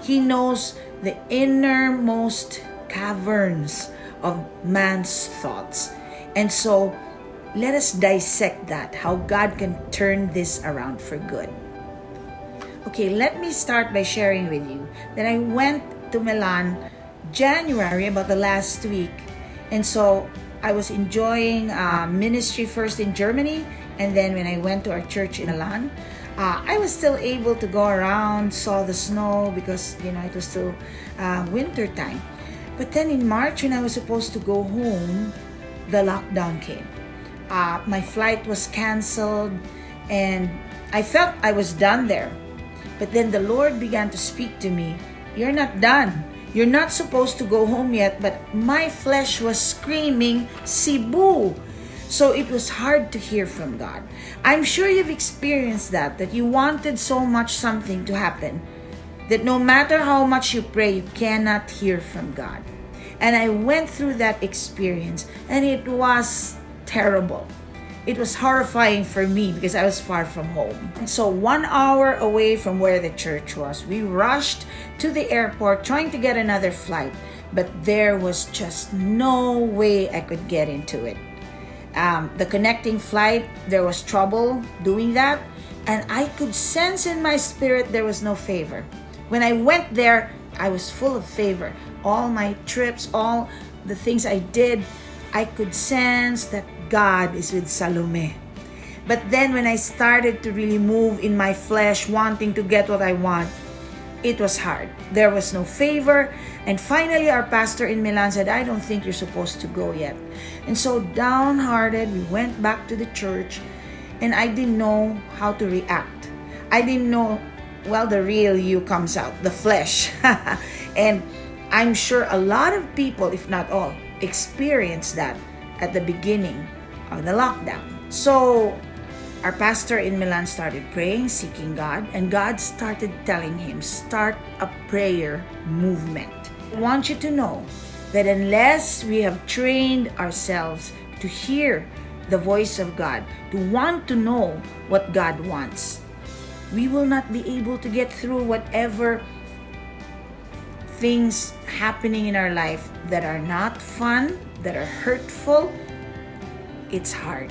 He knows the innermost caverns of man's thoughts. And so, let us dissect that, how God can turn this around for good. Okay, let me start by sharing with you that I went to Milan January, about the last week. And so, I was enjoying ministry first in Germany, and then when I went to our church in Milan, I was still able to go around, saw the snow because, it was still winter time. But then in March, when I was supposed to go home, the lockdown came. My flight was canceled, and I felt I was done there. But then the Lord began to speak to me. You're not done. You're not supposed to go home yet, but my flesh was screaming, Cebu. So it was hard to hear from God. I'm sure you've experienced that you wanted so much something to happen, that no matter how much you pray, you cannot hear from God. And I went through that experience, and it was terrible. It was horrifying for me because I was far from home. And so 1 hour away from where the church was, we rushed to the airport trying to get another flight. But there was just no way I could get into it. The connecting flight, there was trouble doing that. And I could sense in my spirit there was no favor. When I went there, I was full of favor. All my trips, all the things I did, I could sense that God is with Salome. But then when I started to really move in my flesh, wanting to get what I want, it was hard. There was no favor. And finally, our pastor in Milan said, I don't think you're supposed to go yet. And so downhearted, we went back to the church, and I didn't know how to react. I didn't know, the real you comes out, the flesh. And I'm sure a lot of people, if not all, experienced that at the beginning of the lockdown. So our pastor in Milan started praying, seeking God, and God started telling him, start a prayer movement. I want you to know that unless we have trained ourselves to hear the voice of God, to want to know what God wants, we will not be able to get through whatever things happening in our life that are not fun, that are hurtful. It's hard.